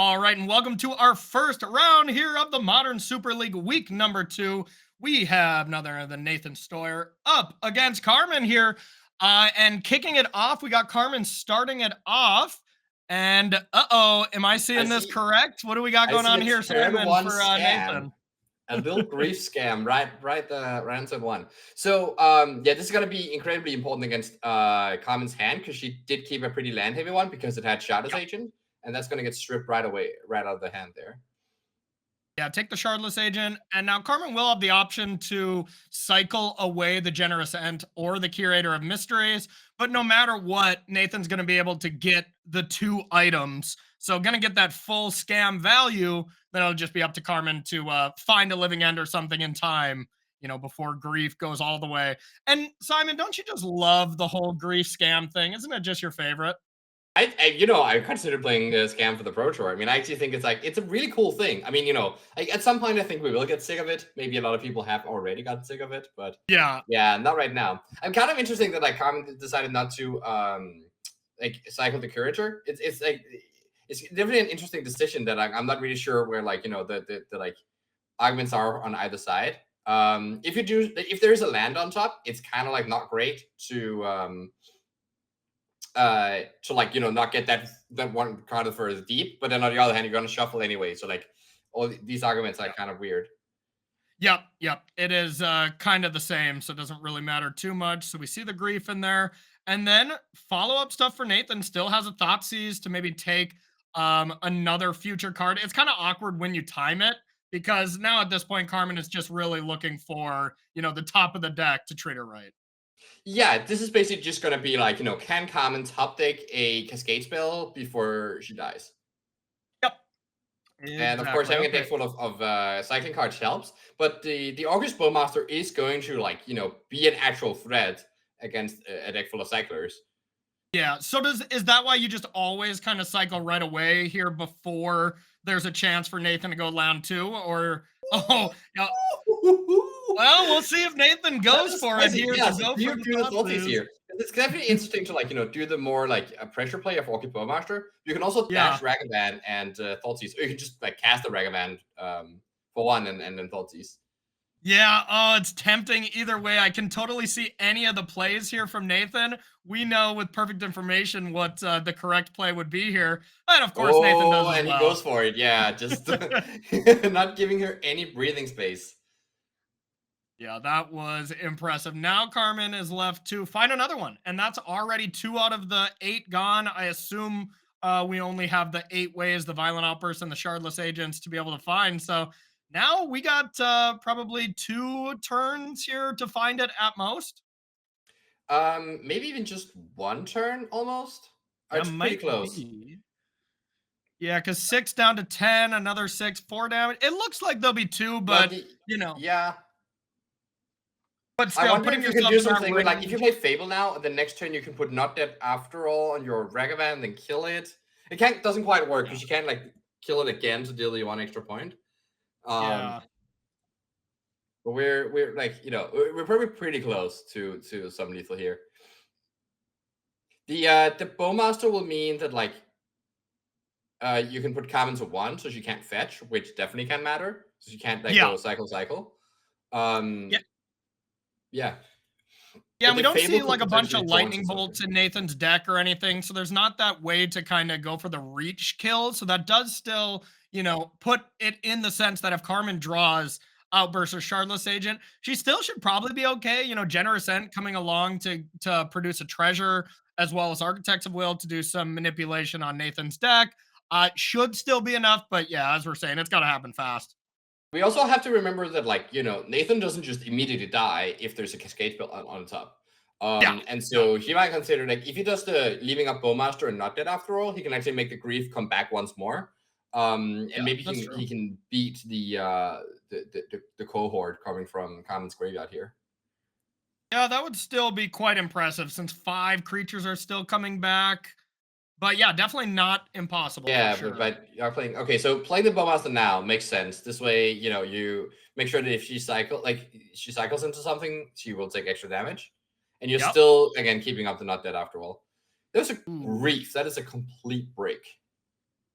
All right, and welcome to our first round here of the Modern Super League week number 2. We have none other than Nathan Stoyer up against Carmen here. And kicking it off, we got Carmen starting it off. And am I seeing this correct? What do we got I going see on a here, turn Simon, one for scam. Nathan? A little grief scam, right on turn one. So yeah, this is gonna be incredibly important against Carmen's hand because she did keep a pretty land heavy one because it had Shardless Agent, and that's gonna get stripped right away, right out of the hand there. Yeah, take the Shardless Agent. And now Carmen will have the option to cycle away the Generous Ent or the Curator of Mysteries. But no matter what, Nathan's going to be able to get the 2 items. So going to get that full scam value. Then it'll just be up to Carmen to find a Living End or something in time, before grief goes all the way. And Simon, don't you just love the whole grief scam thing? Isn't it just your favorite? I consider playing Scam for the Pro Tour. I mean, I actually think it's a really cool thing. I mean, at some point I think we will get sick of it. Maybe a lot of people have already gotten sick of it, but yeah, not right now. I'm kind of interesting that Carmen decided not to cycle the Curator. It's definitely an interesting decision that I'm not really sure where the arguments are on either side. If there is a land on top, it's kind of not great to not get that one card for as deep, but then on the other hand you're going to shuffle anyway, so all these arguments are kind of weird. Yep. It is kind of the same, so it doesn't really matter too much. So we see the grief in there. And then follow-up stuff for Nathan still has a Thoughtseize to maybe take another future card. It's kind of awkward when you time it, because now at this point, Carmen is just really looking for, the top of the deck to treat her right. Yeah, this is basically just going to be can Carmen top deck a Cascade spell before she dies? Yep. And of course, having a deck Okay. full of cycling cards helps, but the August Bowmaster is going to be an actual threat against a deck full of cyclers. Yeah. So is that why you just always kind of cycle right away here before there's a chance for Nathan to go land 2? Or yeah. Well, we'll see if Nathan goes for it here to go for the Thoughtseize here. It's definitely interesting to do the more a pressure play of Orchid Bowmaster. You can also dash Ragavan and Thoughtseize, or you can just cast the Ragavan for one and then Thoughtseize. Yeah, oh, it's tempting either way. I can totally see any of the plays here from Nathan. We know with perfect information what the correct play would be here. And of course, Nathan does as and well. He goes for it. Yeah, just not giving her any breathing space. Yeah, that was impressive. Now Carmen is left to find another one, and that's already 2 out of the 8 gone. I assume we only have the 8 ways, the Violent Outburst and the Shardless Agents, to be able to find. So now we got probably 2 turns here to find it at most. Maybe even just 1 turn almost. Yeah, It's pretty close. be. Yeah, because 6 down to 10, another 6, 4 damage. It looks like there'll be 2, but yeah. But still, I wonder putting if you can yourself do in that something with if range. you play Fable now, the next turn you can put Not Dead After All on your Ragavan and then kill it. It doesn't quite work because you can't kill it again to deal the 1 extra point. Yeah. But we're we're probably pretty close to some lethal here. The Bowmaster will mean that you can put Carmen to 1, so she can't fetch, which definitely can matter. So she can't go cycle. Yeah. Yeah, we don't see a bunch of lightning bolts in Nathan's deck or anything, so there's not that way to kind of go for the reach kill. So that does still, put it in the sense that if Carmen draws Outburst or Shardless Agent, she still should probably be okay. Generous Ent coming along to produce a treasure, as well as Architects of Will to do some manipulation on Nathan's deck. Should still be enough, but yeah, as we're saying, it's got to happen fast. We also have to remember that, Nathan doesn't just immediately die if there's a Cascade spell on top. And so he might consider, if he does the leaving up Bowmaster and Not Dead After All, he can actually make the grief come back once more. And maybe he can beat the cohort coming from Carmen's graveyard here. Yeah, that would still be quite impressive since 5 creatures are still coming back. But yeah, definitely not impossible. Yeah, sure. but you're playing. Okay, so playing the Bowmaster now makes sense. This way, you make sure that if she cycles into something, she will take extra damage, and you're still again keeping up the Not Dead After All. There's a grief. That is a complete break.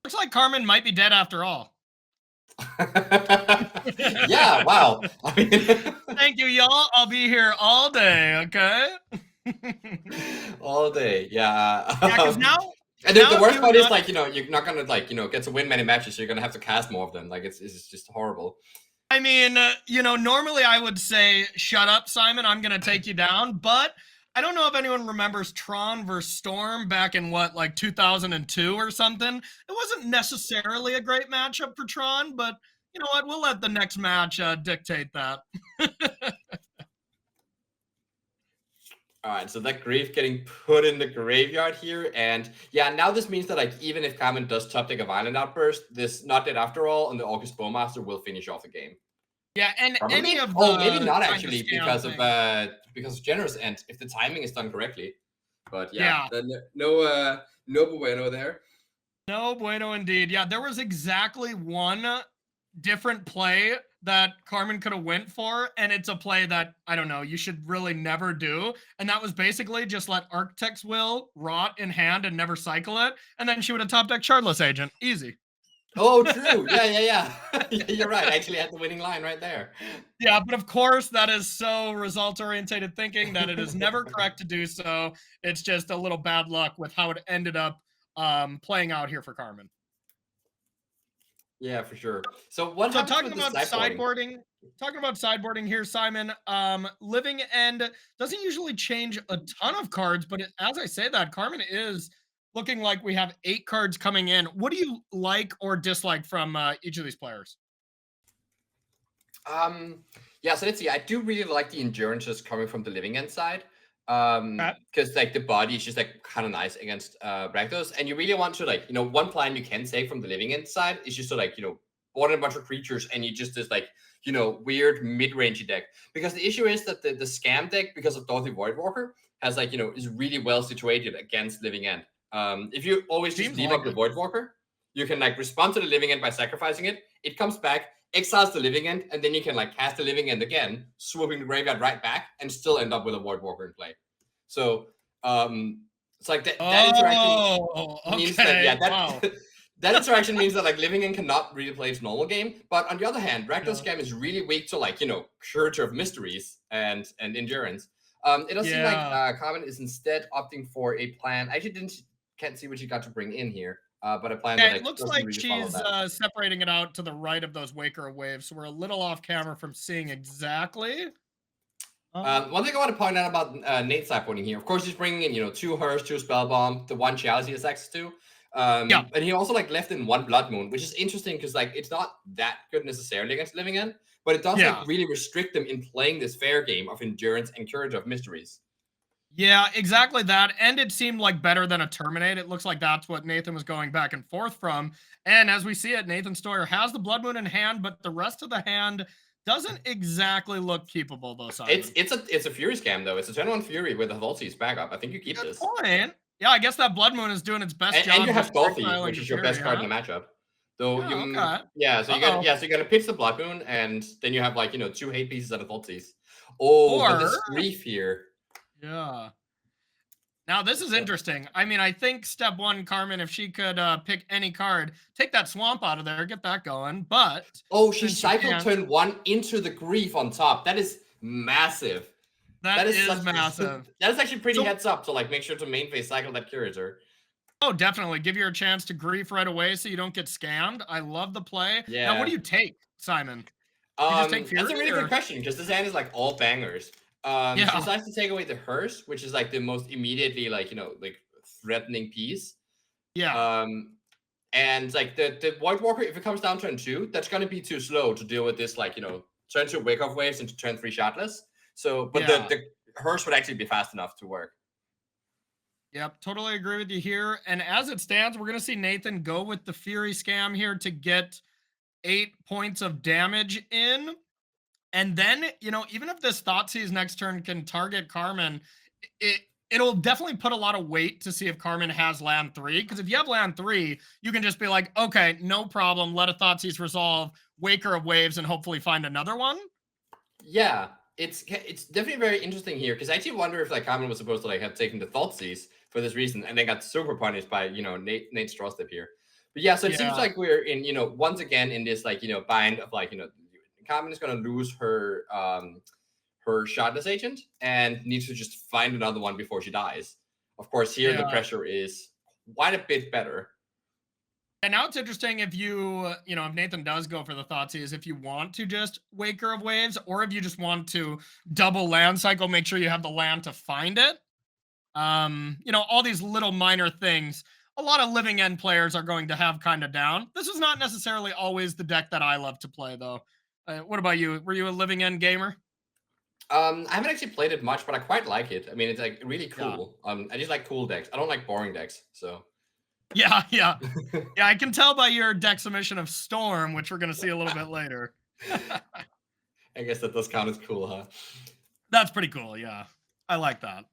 Looks like Carmen might be dead after all. Yeah, wow. I mean, thank you, y'all. I'll be here all day, okay? all day, yeah. Yeah, because now, and the worst part is not, like, you're not gonna like, get to win many matches, so you're gonna have to cast more of them. Like it's just horrible. I mean, normally I would say, shut up, Simon, I'm gonna take you down, but I don't know if anyone remembers Tron versus Storm back in what, like 2002 or something. It wasn't necessarily a great matchup for Tron, but you know what? We'll let the next match dictate that. All right, so that grief getting put in the graveyard here, and yeah, now this means that like even if Carmen does top deck a violent outburst, this not dead after all, and the August Bowmaster will finish off the game. Yeah, and Probably? any of the maybe not actually because things. of generous end if the timing is done correctly. But yeah. no bueno there. No bueno indeed. Yeah, there was exactly one different play that Carmen could have went for, and it's a play that, I don't know, you should really never do. And that was basically just let Architect's Will rot in hand and never cycle it, and then she would have top decked Shardless Agent. Easy. Oh, true. Yeah. You're right. I actually had the winning line right there. Yeah, but of course, that is so result-oriented thinking that it is never correct to do so. It's just a little bad luck with how it ended up playing out here for Carmen. Yeah, for sure. So what happens talking with about sideboarding? Talking about sideboarding here, Simon. Living End doesn't usually change a ton of cards, but as I say that, Carmen is looking like we have 8 cards coming in. What do you like or dislike from each of these players? Yeah, so let's see. I do really like the endurances coming from the Living End side. Because like the body is just like kind of nice against Rakdos, and you really want to like, one plan you can say from the Living End side is just to like, board a bunch of creatures, and you just this like, weird mid-rangey deck. Because the issue is that the scam deck, because of Dorothy Voidwalker, has like, is really well situated against Living End. If you always just leave up the Voidwalker, you can like respond to the Living End by sacrificing it. It comes back, exiles the Living End, and then you can like cast the Living End again, swooping the graveyard right back, and still end up with a Voidwalker in play. So it's like that interaction means that that interaction means that like Living End cannot really play its normal game. But on the other hand, Rakdos Scam is really weak to like, Curator of Mysteries and Endurance. It does seem like Carmen is instead opting for a plan. I actually can't see what she got to bring in here. But a plan that it looks like really she's separating it out to the right of those Waker of Waves, so we're a little off camera from seeing exactly. One thing I want to point out about Nate's sideboarding here, of course, he's bringing in, 2 Hearse, 2 Spellbomb, the 1 Chalice he has access to. And he also like left in 1 Blood Moon, which is interesting because like it's not that good necessarily against Living End, but it does like really restrict them in playing this fair game of Endurance and Curator of Mysteries. Yeah, exactly that. And it seemed like better than a Terminate. It looks like that's what Nathan was going back and forth from. And as we see it, Nathan Stoyer has the Blood Moon in hand, but the rest of the hand doesn't exactly look keepable though, Simon. It's a Fury Scam though. It's a turn 1 Fury with a Thoughtseize backup. I think you keep this. Point. Yeah, I guess that Blood Moon is doing its best job. And you have Stealthy, which is your best card in the matchup. Though so you're gonna pitch the Blood Moon, and then you have like 2 hate pieces and a Thoughtseize. Oh, but this grief here. Yeah. Now, this is interesting. I mean, I think step 1, Carmen, if she could pick any card, take that Swamp out of there, get that going, but... Oh, she cycled turn 1 into the grief on top. That is massive. That is massive. That is actually pretty heads up to like make sure to main phase cycle that Curator. Oh, definitely. Give you a chance to grief right away so you don't get scammed. I love the play. Yeah. Now, what do you take, Simon? You just take Fury, that's a really good question, because this hand is like all bangers. She decides to take away the Hearse, which is like the most immediately like like threatening piece. Yeah. And like the Voidwalker, if it comes down turn 2, that's gonna be too slow to deal with this like turn 2 Wake Up Waves into turn 3 Shardless. So, but the Hearse would actually be fast enough to work. Yep, totally agree with you here. And as it stands, we're gonna see Nathan go with the Fury Scam here to get 8 points of damage in. And then, even if this Thoughtseize next turn can target Carmen, it'll definitely put a lot of weight to see if Carmen has land 3. Because if you have land 3, you can just be like, okay, no problem. Let a Thoughtseize resolve, Waker of Waves, and hopefully find another one. Yeah, it's definitely very interesting here. Because I actually wonder if like Carmen was supposed to like have taken the Thoughtseize for this reason, and then got super punished by Nate Strawstep here. But yeah, so it seems like we're in, once again in this like, bind of like, Carmen is gonna lose her her Shardless Agent and needs to just find another one before she dies. Of course, here the pressure is quite a bit better. And now it's interesting if if Nathan does go for the Thoughtseize, if you want to just Waker of Waves, or if you just want to double land cycle, make sure you have the land to find it. All these little minor things, a lot of living end players are going to have kind of down. This is not necessarily always the deck that I love to play, though. What about you? Were you a living end gamer? I haven't actually played it much, but I quite like it. I mean, it's like really cool. Yeah. I just like cool decks. I don't like boring decks, so. Yeah. Yeah, I can tell by your deck submission of Storm, which we're going to see a little bit later. I guess that does count as cool, huh? That's pretty cool, yeah. I like that.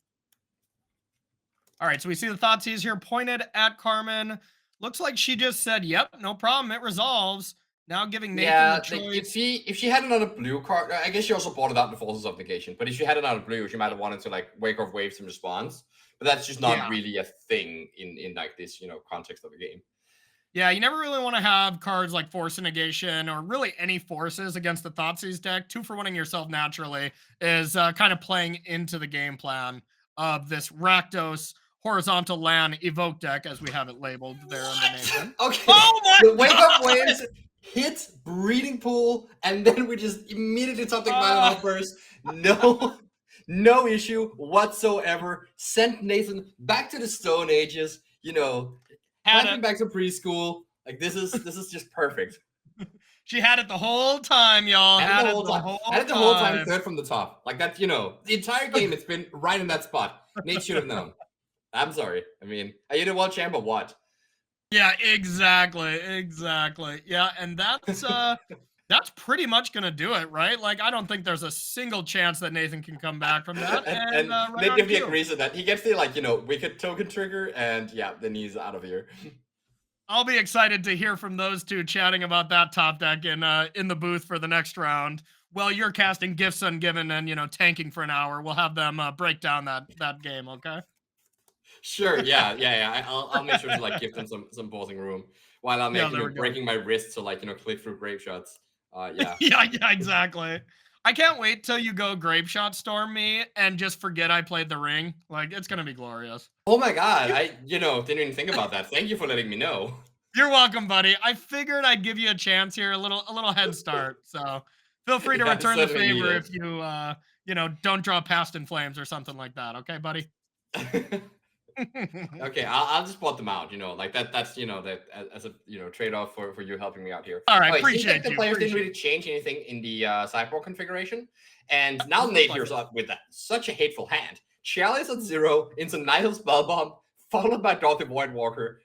All right, so we see the Thoughtseize here pointed at Carmen. Looks like she just said, yep, no problem, it resolves. Now giving Nathan the choice. If she had another blue card, I guess she also bought it out in the Forces of Negation, but if she had another blue, she might have wanted to like Wake of Waves in response. But that's just not really a thing in like this, context of the game. Yeah, you never really want to have cards like Force of Negation or really any forces against the Thoughtseize deck. 2-for-1ing yourself naturally is kind of playing into the game plan of this Rakdos horizontal land evoke deck, as we have it labeled there in the name. Okay. Oh my the Wake Up Waves hits Breeding Pool, and then we just immediately something violent outburst. No issue whatsoever. Sent Nathan back to the Stone Ages. Had him back to preschool. Like this is just perfect. She had it the whole time, y'all. Had it the whole time. Third from the top. Like that. The entire game. It's been right in that spot. Nate should have known. I'm sorry. I mean, are you the world champ or what? Yeah, exactly. Yeah, and that's pretty much gonna do it, right? Like, I don't think there's a single chance that Nathan can come back from that. and right Nate definitely agrees with that. He gets the wicked token trigger, and yeah, then he's out of here. I'll be excited to hear from those two chatting about that top deck in the booth for the next round. While you're casting Gifts Ungiven and tanking for an hour, we'll have them break down that game. Okay. Sure. Yeah. I'll make sure to gift them some pausing room while I'm breaking my wrist to click through grape shots. Yeah. yeah, exactly. I can't wait till you go grape shot storm me and just forget I played the ring. Like, it's gonna be glorious. Oh my god, I didn't even think about that. Thank you for letting me know. You're welcome, buddy. I figured I'd give you a chance here, a little head start. So feel free to return the favor if you don't draw Past in Flames or something like that. Okay, buddy. Okay, I'll just plot them out. That's that as a trade-off for you helping me out here. All right, appreciate the players didn't really change anything in the sideboard configuration, and now Nate here's up with such a hateful hand. Chalice at 0 into Nihil Spellbomb, followed by Dorothy Voidwalker.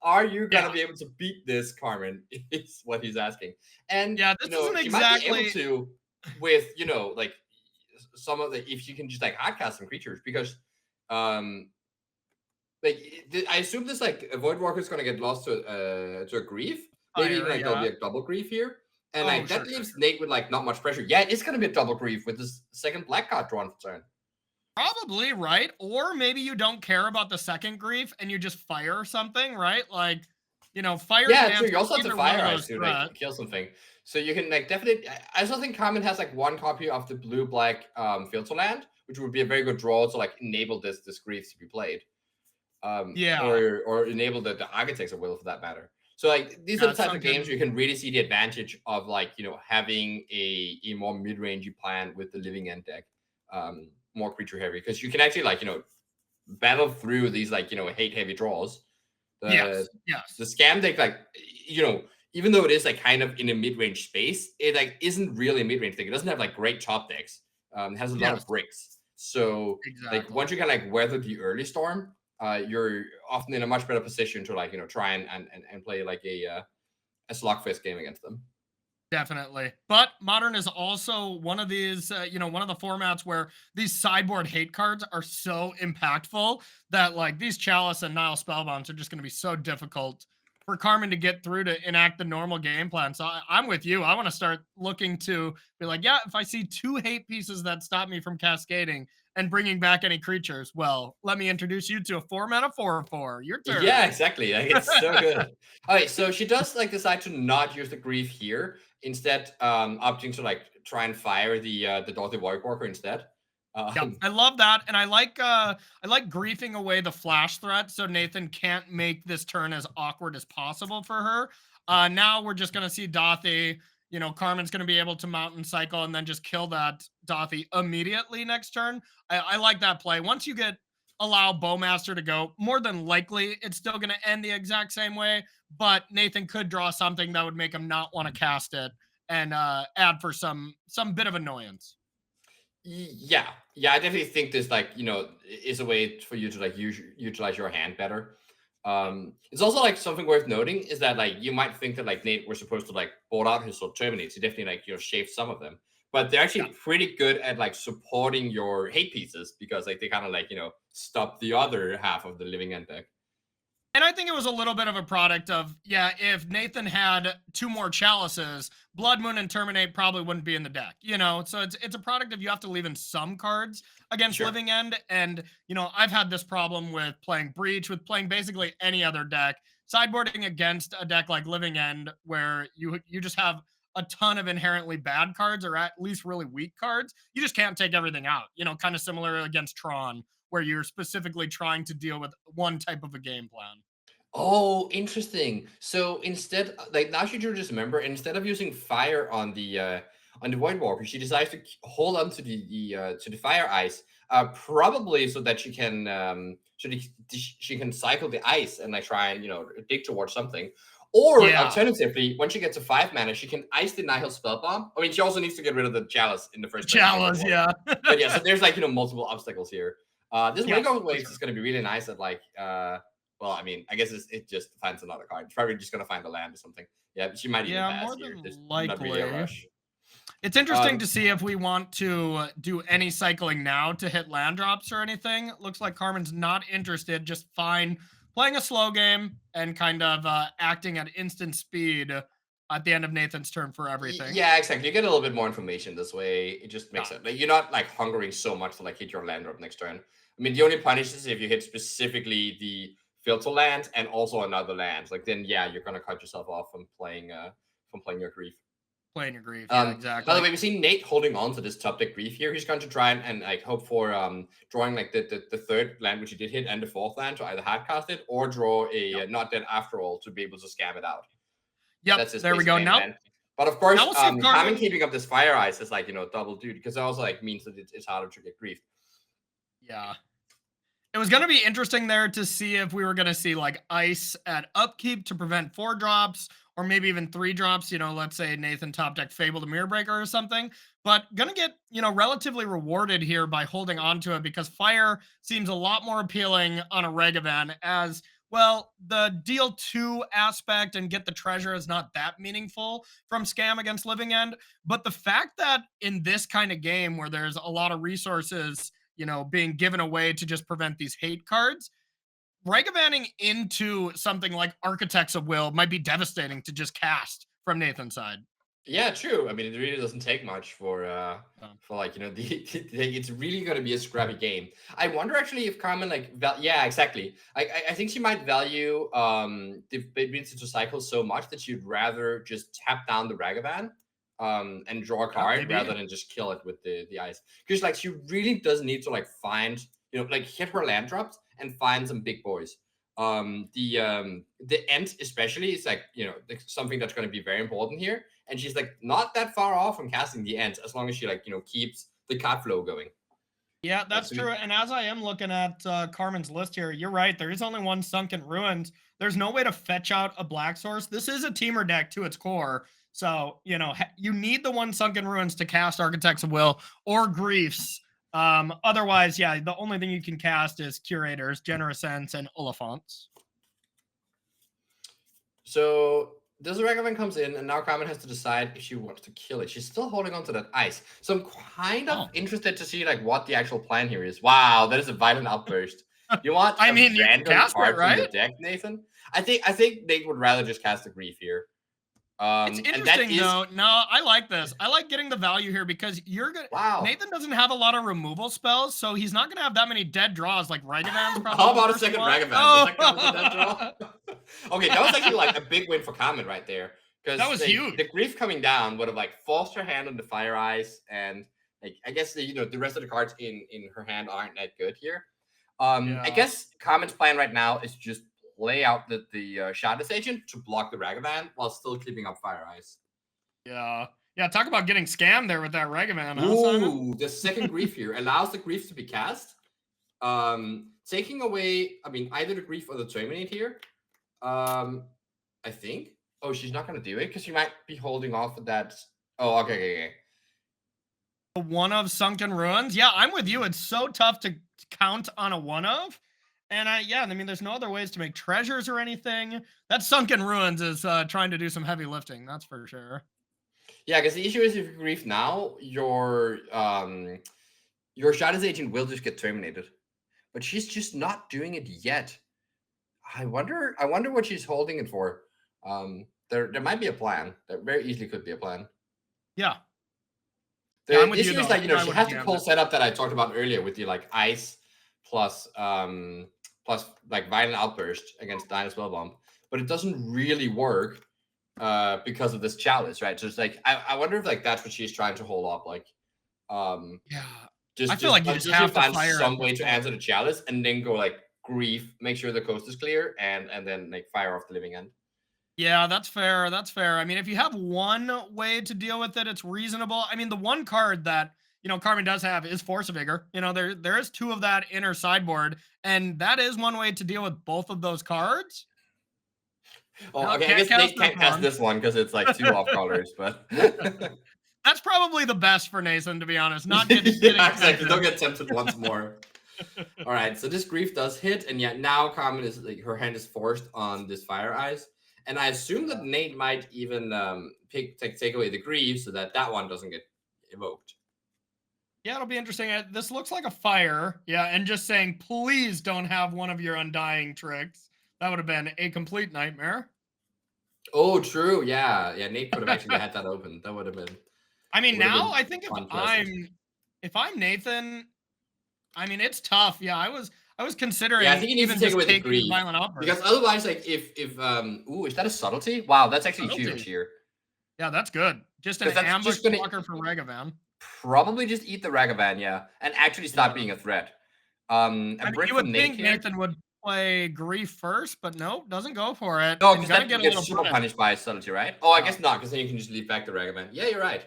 Are you gonna be able to beat this, Carmen? Is what he's asking. And this isn't she might be able to with some of the if you can just hardcast some creatures because I assume this a Voidwalker is gonna get lost to a grief. Maybe even there'll be a double grief here. And that leaves Nate with not much pressure. Yeah, it's gonna be a double grief with this second black card drawn for turn. Probably, right? Or maybe you don't care about the second grief and you just fire something, right? Fire. Yeah, true. You also have to fire eyes to kill something. So you can definitely. I also think Carmen has one copy of the blue-black filter land, which would be a very good draw to enable this grief to be played. Or enable the Architects of Will for that matter. So these are the types of games where you can really see the advantage of having a more mid-rangey plan with the living end deck, more creature heavy, because you can actually battle through these hate heavy draws. The scam deck even though it is kind of in a mid-range space, it isn't really a mid-range thing. It doesn't have great top decks. It has a lot of bricks. So once you can weather the early storm, you're often in a much better position to try and play a slugfest game against them. Definitely. But Modern is also one of these, one of the formats where these sideboard hate cards are so impactful that these Chalice and Nihil Spellbombs are just going to be so difficult for Carmen to get through to enact the normal game plan. So I'm with you. I want to start looking to be like, yeah, if I see 2 hate pieces that stop me from cascading and bringing back any creatures, well, let me introduce you to a 4-mana 4/4. Your turn. Yeah, exactly. Like, it's so good. Okay, so she does like decide to not use the grief here, instead opting to like try and fire the Dorothy Voidwalker instead. Yeah, I love that, and I like griefing away the flash threat, so Nathan can't make this turn as awkward as possible for her. Now we're just gonna see Dothy. You know, Carmen's gonna be able to mountain cycle and then just kill that Dothy immediately next turn. I like that play. Once you allow Bowmaster to go, more than likely it's still gonna end the exact same way, but Nathan could draw something that would make him not want to cast it and add for some bit of annoyance. Yeah, I definitely think this like is a way for you to like utilize your hand better. It's also like something worth noting is that like you might think that like Nate was supposed to like board out his sort of terminates. He definitely like shave some of them, but they're actually pretty good at like supporting your hate pieces because like they kind of like stop the other half of the living end deck. And I think it was a little bit of a product of, yeah, if Nathan had 2 more chalices, Blood Moon and Terminate probably wouldn't be in the deck, So it's a product of you have to leave in some cards against Living End. And, I've had this problem with playing Breach, with playing basically any other deck. Sideboarding against a deck like Living End, where you just have a ton of inherently bad cards or at least really weak cards. You just can't take everything out, kind of similar against Tron, where you're specifically trying to deal with one type of a game plan. Oh, interesting. So instead, like now she just remember, instead of using fire on the Void Walker, she decides to hold on to the fire ice, probably so that she can she can cycle the ice and like try and dig towards something. Or alternatively, when she gets to 5 mana, she can ice the Nihil Spellbomb. I mean, she also needs to get rid of the Chalice in the first place. Chalice, yeah. But yeah, so there's like multiple obstacles here. This Wake Waves is going to be really nice at like well, I mean, I guess it just finds another card. It's probably just going to find a land or something. Yeah, she might even pass more here. than There's likely. not really a rush. It's interesting to see if we want to do any cycling now to hit land drops or anything. Looks like Carmen's not interested, just fine playing a slow game and kind of acting at instant speed at the end of Nathan's turn for everything. Yeah, exactly. You get a little bit more information this way. It just makes it like you're not like hungering so much to like hit your land drop next turn. I mean, the only punish is if you hit specifically the filter land and also another land. Like then, yeah, you're gonna cut yourself off from playing your grief. Playing your grief, yeah, exactly. By the way, we see Nate holding on to this top deck grief here. He's going to try and like hope for drawing like the 3rd land which he did hit and the 4th land to either hard cast it or draw a not dead after all to be able to scam it out. Yep, there we go. Now, but of course, Carmen keeping up this fire ice is like double duty because it also like means that it's harder to get grief. Yeah. It was going to be interesting there to see if we were going to see like ice at upkeep to prevent 4 drops or maybe even 3 drops, let's say Nathan top deck Fable the Mirror Breaker or something, but going to get, relatively rewarded here by holding on to it because fire seems a lot more appealing on a Ragavan as well. The deal 2 aspect and get the treasure is not that meaningful from Scam against Living End, but the fact that in this kind of game where there's a lot of resources being given away to just prevent these hate cards, Ragavanning into something like Architects of Will might be devastating to just cast from Nathan's side. Yeah, true. I mean, it really doesn't take much for like it's really going to be a scrappy game. I wonder actually if Carmen like yeah, exactly. I think she might value the ability to cycle so much that she'd rather just tap down the Ragavan and draw a card rather than just kill it with the ice. Because like she really does need to like find like hit her land drops and find some big boys. The end especially is like something that's going to be very important here, and she's like not that far off from casting the end as long as she like keeps the card flow going. Yeah, that's true. And as I am looking at Carmen's list here, you're right. There is only one Sunken Ruins. There's no way to fetch out a black source. This is a teamer deck to its core. So, you need the one Sunken Ruins to cast Architects of Will or Griefs. Otherwise, yeah, the only thing you can cast is Curators, Generous Sense, and Oliphants. So this Ragavan comes in, and now Carmen has to decide if she wants to kill it. She's still holding on to that ice. So I'm kind of interested to see like what the actual plan here is. Wow, that is a violent outburst. You want random card from the deck, Nathan? I think Nate would rather just cast the Grief here. It's interesting though. No, I like this. I like getting the value here because you're gonna. Wow. Nathan doesn't have a lot of removal spells, so he's not gonna have that many dead draws like Ragavan's probably. How about a second Ragavan? Does that count as a dead draw? Okay, that was actually like a big win for Carmen right there. Because that was huge. The Grief coming down would have like forced her hand on the Fire Eyes, and like I guess the rest of the cards in her hand aren't that good here. I guess Carmen's plan right now is just lay out the Shardless Agent to block the Ragavan while still keeping up Fire Eyes. Yeah. Talk about getting scammed there with that Ragavan. Ooh, the second Grief here allows the Grief to be cast. Taking away, I mean, either the Grief or the Terminate here. I think. Oh, she's not going to do it because she might be holding off of that. Oh, okay. One of Sunken Ruins. Yeah, I'm with you. It's so tough to count on a one of. And I mean, there's no other ways to make treasures or anything. That Sunken Ruins is trying to do some heavy lifting. That's for sure. Yeah, because the issue is if you Grief now, your Shardless Agent will just get terminated. But she's just not doing it yet. I wonder what she's holding it for. There might be a plan. There very easily could be a plan. Yeah. The issue is that she has the cool setup that I talked about earlier with the like ice plus like Violent Outburst against Dyna Spellbomb, but it doesn't really work because of this Chalice, right? So it's like I wonder if like that's what she's trying to hold up, like I feel like you just have to find some way to answer the Chalice and then go like Grief, make sure the coast is clear, and then like fire off the Living End. Yeah, that's fair. That's fair. I mean, if you have one way to deal with it, it's reasonable. I mean, the one card that, Carmen does have is Force of Vigor. There is 2 of that in her sideboard, and that is one way to deal with both of those cards. Oh, okay. I guess they can't cast this one because it's like 2 off colors, but that's probably the best for Nathan, to be honest. Not getting exactly. Don't get tempted once more. All right, so this Grief does hit, and yet now Carmen is like her hand is forced on this Fire Eyes. And I assume that Nate might even take away the Grief so that one doesn't get evoked. Yeah, it'll be interesting. This looks like a fire. Yeah, and just saying, please don't have one of your Undying tricks. That would have been a complete nightmare. Oh, true. Yeah. Nate could have actually had that open. That would have been. I mean, now I think if I'm Nathan, I mean, it's tough. Yeah, I was considering. Yeah, I think you need to take away the Grief Violent Outburst. Because otherwise, like if is that a subtlety? Wow, that's actually huge here. Yeah, that's good. Just an ambush blocker for Ragavan. Probably just eat the Ragavan, yeah, and actually stop being a threat. You would think Nathan would play Grief first, but no, doesn't go for it. No, because that gets super punished by a subtlety, right? Oh, I guess not, because then you can just leave back the Ragavan. Yeah, you're right.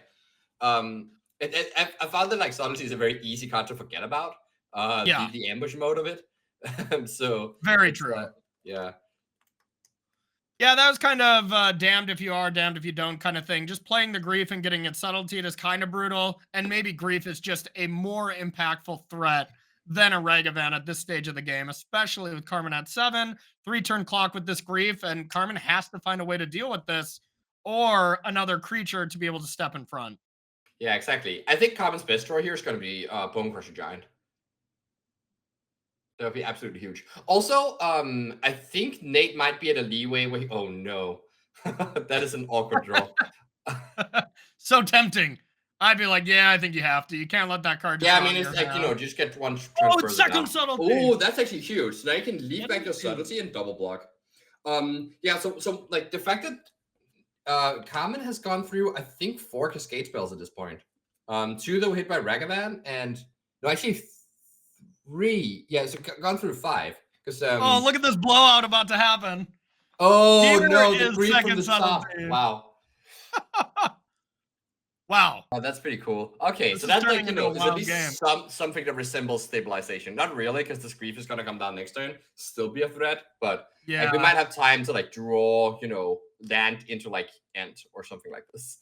I found that like subtlety is a very easy card to forget about. The ambush mode of it. So very true. Yeah, that was kind of damned if you are, damned if you don't kind of thing. Just playing the Grief and getting its subtlety is kind of brutal. And maybe Grief is just a more impactful threat than a Ragavan at this stage of the game, especially with Carmen at 7, 3-turn clock with this Grief. And Carmen has to find a way to deal with this or another creature to be able to step in front. Yeah, exactly. I think Carmen's best draw here is going to be Bone Crusher Giant. That would be absolutely huge. Also, I think Nate might be at a leeway where oh no. That is an awkward draw. So tempting. I'd be like, yeah, I think you have to. You can't let that card. Yeah, I mean, it's like, just get one. It's second subtlety. Oh, that's actually huge. So now you can leave back your subtlety and double block. Yeah, so like the fact that Carmen has gone through, I think, 4 Cascade spells at this point. 2 that were hit by Ragavan, and no, actually 3. Yeah, so gone through 5. Because oh, look at this blowout about to happen. Oh no, the Grief from the top. Wow. Wow. Oh, that's pretty cool. Okay, so that's like, there's at least something that resembles stabilization. Not really, because this Grief is going to come down next turn. Still be a threat, but like, we might have time to like draw, land into like End or something like this.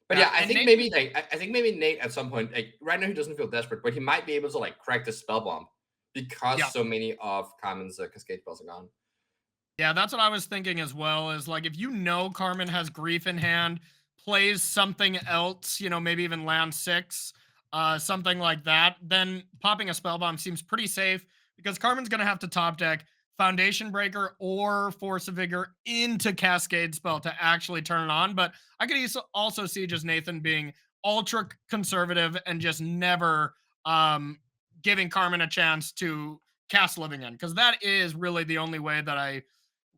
But yeah, I think maybe Nate at some point, like right now he doesn't feel desperate, but he might be able to like crack the spell bomb because so many of Carmen's Cascade spells are gone. Yeah, that's what I was thinking as well, is like if Carmen has Grief in hand, plays something else, maybe even land 6, something like that, then popping a spell bomb seems pretty safe because Carmen's going to have to top deck Foundation Breaker or Force of Vigor into Cascade Spell to actually turn it on. But I could also see just Nathan being ultra conservative and just never giving Carmen a chance to cast Living End, because that is really the only way that I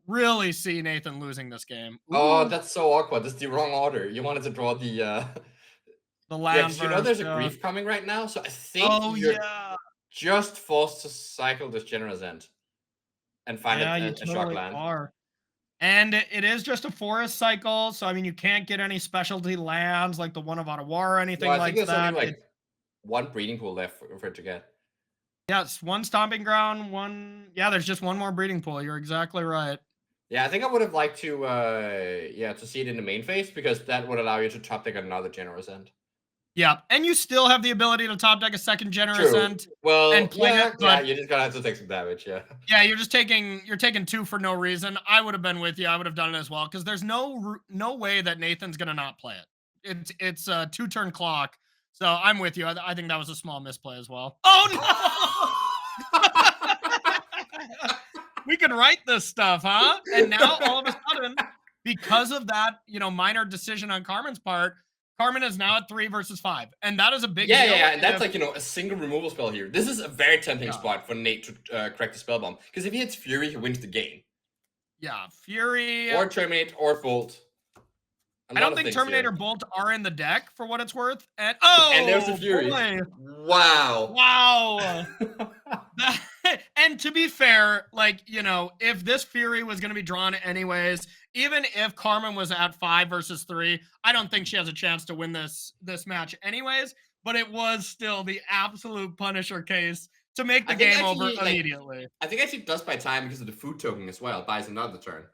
really see Nathan losing this game. Ooh. Oh, that's so awkward. That's the wrong order. You wanted to draw the land. Yeah, you know there's a grief coming right now, so I think you're just forced to cycle this Generous End and find a shock land. Are. And it is just a forest cycle, so I mean you can't get any specialty lands like the one of Ottawa or anything like that. I think there's only like one breeding pool left for it to get. Yes, one stomping ground, one. Yeah, there's just one more breeding pool. You're exactly right. Yeah, I think I would have liked to to see it in the main phase, because that would allow you to top deck another Generous End. Yeah, and you still have the ability to top deck a second Generous End. Well, and play it, but... you just gotta have to take some damage. Yeah. Yeah, you're taking 2 for no reason. I would have been with you. I would have done it as well, because there's no way that Nathan's gonna not play it. It's a 2-turn clock, so I'm with you. I think that was a small misplay as well. Oh no! We can write this stuff, huh? And now all of a sudden, because of that, minor decision on Carmen's part, Carmen is now at 3 versus 5, and that is a big deal. Yeah, and that's like a single removal spell here. This is a very tempting spot for Nate to crack the spell bomb, because if he hits Fury, he wins the game. Yeah, Fury or Terminate or Bolt. I don't think Terminator Bolt are in the deck for what it's worth. And there's the Fury. Boy. Wow. And to be fair, if this Fury was going to be drawn anyways, even if Carmen was at 5 versus 3, I don't think she has a chance to win this match anyways. But it was still the absolute Punisher case to make the game over immediately. I think actually it does buy time because of the food token as well. It buys another turn.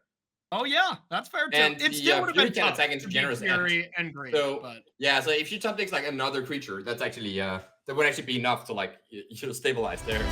Oh yeah, that's fair too. And it still would have been tough attack into Generous Fury and Green. So if she top decks like another creature, that's actually that would actually be enough to stabilize there.